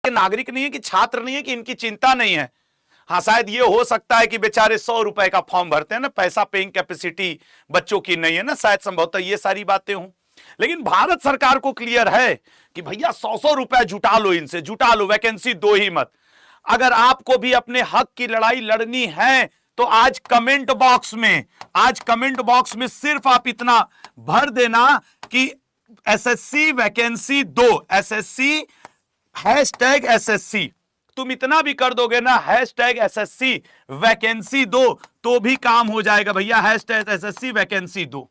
नागरिक नहीं है कि छात्र नहीं है कि इनकी चिंता नहीं है। हाँ, शायद ये हो सकता है कि बेचारे 100 रुपए का फॉर्म भरते हैं ना, पैसा पेइंग कैपेसिटी बच्चों की नहीं है ना, शायद संभवतः ये सारी बातें हों। लेकिन भारत सरकार को क्लियर है कि भैया 100 रुपए जुटा लो, इनसे जुटा लो, वैकेंसी दो ही मत। अगर आपको भी अपने हक की लड़ाई लड़नी है तो आज कमेंट बॉक्स में सिर्फ आप इतना भर देना कि एसएससी वैकेंसी दो, एसएससी #SSC। तुम इतना भी कर दोगे ना, #SSC वैकेंसी दो, तो भी काम हो जाएगा भैया। #SSC वैकेंसी दो,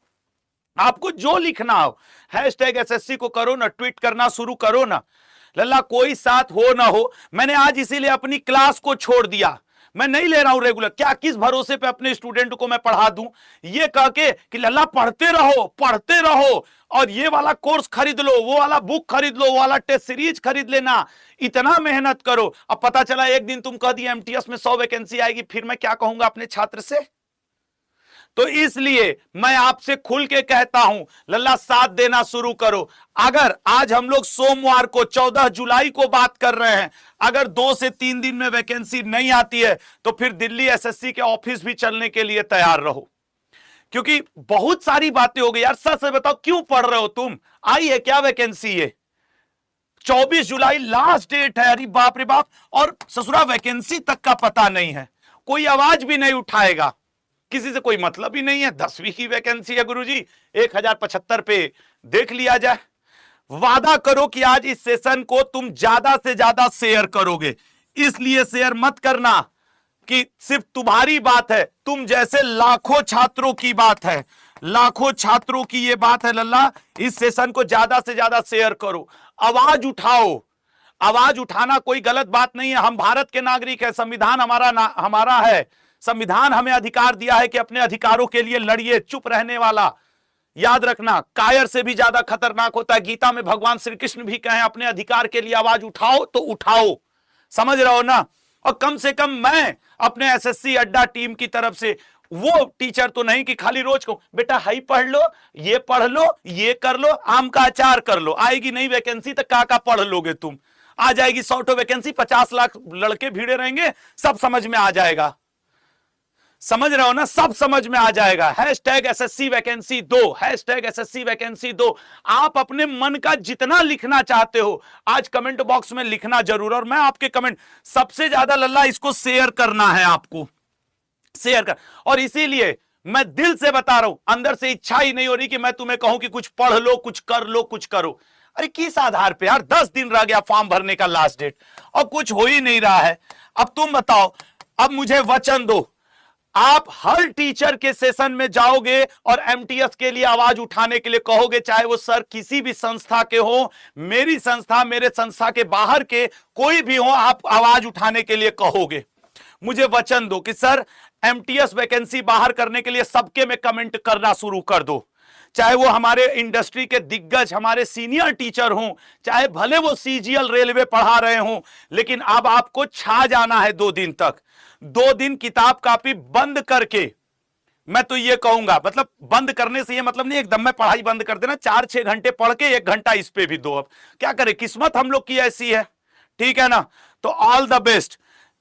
आपको जो लिखना हो #SSC को करो ना, ट्वीट करना शुरू करो ना। लल्ला कोई साथ हो ना हो, मैंने आज इसीलिए अपनी क्लास को छोड़ दिया, मैं नहीं ले रहा हूं रेगुलर। क्या किस भरोसे पे अपने स्टूडेंट को मैं पढ़ा दूं, ये कह के कि लल्ला पढ़ते रहो और ये वाला कोर्स खरीद लो, वो वाला बुक खरीद लो, वो वाला टेस्ट सीरीज खरीद लेना, इतना मेहनत करो। अब पता चला एक दिन तुम कह दिए एमटीएस में 100 वैकेंसी आएगी, फिर मैं क्या कहूंगा अपने छात्र से? तो इसलिए मैं आपसे खुल के कहता हूं, लल्ला साथ देना शुरू करो। अगर आज हम लोग सोमवार को 14 जुलाई को बात कर रहे हैं, अगर 2 से 3 दिन में वैकेंसी नहीं आती है तो फिर दिल्ली एसएससी के ऑफिस भी चलने के लिए तैयार रहो, क्योंकि बहुत सारी बातें हो गई यार। सच से बताओ, क्यों पढ़ रहे हो तुम? आई है क्या वैकेंसी? है 24 जुलाई लास्ट डेट है। अरे बाप रे बाप, और ससुरा वैकेंसी तक का पता नहीं है, कोई आवाज भी नहीं उठाएगा, किसी से कोई मतलब ही नहीं है। 10वीं की वैकेंसी है गुरुजी, 1075 पे देख लिया जाए। वादा करो कि आज इस सेशन को तुम ज्यादा से ज्यादा शेयर करोगे। इसलिए शेयर मत करना कि सिर्फ तुम्हारी बात है, तुम जैसे लाखों छात्रों की बात है, लाखों छात्रों की ये बात है। लल्ला इस सेशन को ज्यादा से ज्यादा शेयर करो, आवाज उठाओ। आवाज उठाना कोई गलत बात नहीं है, हम भारत के नागरिक है, संविधान हमारा है, संविधान हमें अधिकार दिया है कि अपने अधिकारों के लिए लड़िए। चुप रहने वाला, याद रखना, कायर से भी ज्यादा खतरनाक होता है। गीता में भगवान श्री कृष्ण भी कहे अपने अधिकार के लिए आवाज उठाओ तो उठाओ, समझ रहे हो ना? और कम से कम मैं अपने एसएससी अड्डा टीम की तरफ से वो टीचर तो नहीं कि खाली रोज को बेटा हाई पढ़ लो, ये पढ़ लो, ये कर लो, आम का अचार कर लो। आएगी नहीं वैकेंसी तो का पढ़ लोगे तुम? आ जाएगी 100 वैकेंसी, 50 लाख लड़के भीड़े रहेंगे, सब समझ में आ जाएगा। समझ रहे हो ना? सब समझ में आ जाएगा। #SSC वैकेंसी दो, #SSC वैकेंसी दो। आप अपने मन का जितना लिखना चाहते हो आज कमेंट बॉक्स में लिखना जरूर, और मैं आपके कमेंट सबसे ज्यादा लल्ला इसको शेयर करना है, आपको शेयर कर। और इसीलिए मैं दिल से बता रहा हूं, अंदर से इच्छा ही नहीं हो रही कि मैं तुम्हें कहूं कि कुछ पढ़ लो, कुछ कर लो, कुछ करो। अरे किस आधार पे यार? 10 दिन रह गया फॉर्म भरने का लास्ट डेट और कुछ हो ही नहीं रहा है। अब तुम बताओ, अब मुझे वचन दो, आप हर टीचर के सेशन में जाओगे और एमटीएस के लिए आवाज उठाने के लिए कहोगे, चाहे वो सर किसी भी संस्था के हो, मेरी संस्था, मेरे संस्था के बाहर के कोई भी हो, आप आवाज उठाने के लिए कहोगे। मुझे वचन दो कि सर एमटीएस वैकेंसी बाहर करने के लिए सबके में कमेंट करना शुरू कर दो, चाहे वो हमारे इंडस्ट्री के दिग्गज, हमारे सीनियर टीचर हों, चाहे भले वो सीजीएल रेलवे पढ़ा रहे हों, लेकिन अब आपको छा जाना है 2 दिन तक। 2 दिन किताब कापी बंद करके, मैं तो ये कहूंगा, मतलब बंद करने से ये मतलब नहीं एकदम में पढ़ाई बंद कर देना, 4-6 घंटे पढ़ के 1 घंटा इस पे भी दो। अब क्या करें, किस्मत हम लोग की ऐसी है, ठीक है ना? तो all the best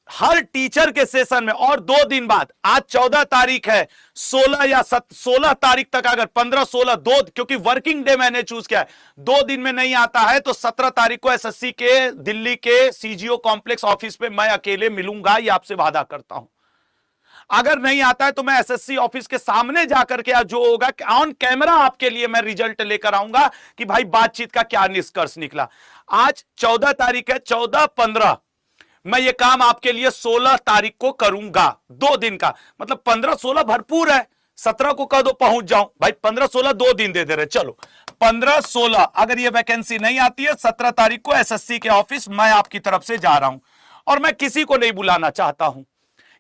her teacher के सेशन में। और 2 दिन बाद, आज 14 तारीख है, 16 तारीख तक, अगर 15-16 2, क्योंकि वर्किंग डे मैंने चूज किया है, 2 दिन में नहीं आता है तो 17 तारीख को एसएससी के दिल्ली के सीजीओ कॉम्प्लेक्स ऑफिस पे मैं अकेले मिलूंगा, ये आपसे वादा करता हूं। अगर नहीं आता है तो मैं एसएससी ऑफिस के सामने जाकर के जो होगा ऑन कैमरा आपके लिए मैं रिजल्ट लेकर आऊंगा कि भाई बातचीत का क्या निष्कर्ष निकला। आज 14 तारीख है, 14-15 मैं ये काम आपके लिए 16 तारीख को करूंगा। 2 दिन का मतलब 15-16 भरपूर है, 17 को कह दो पहुंच जाऊं भाई, 15-16 2 दिन दे रहे। चलो 15-16 अगर ये वैकेंसी नहीं आती है, 17 तारीख को एसएससी के ऑफिस मैं आपकी तरफ से जा रहा हूं। और मैं किसी को नहीं बुलाना चाहता हूं,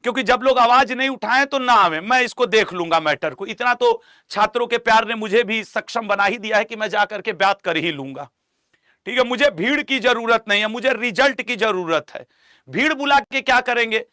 क्योंकि जब लोग आवाज नहीं उठाएं तो ना आवे, मैं इसको देख लूंगा मैटर को। इतना तो छात्रों के प्यार ने मुझे भी सक्षम बना ही दिया है कि मैं जाकर के बात कर ही लूंगा, ठीक है? मुझे भीड़ की जरूरत नहीं है, मुझे रिजल्ट की जरूरत है। भीड़ बुला के क्या करेंगे?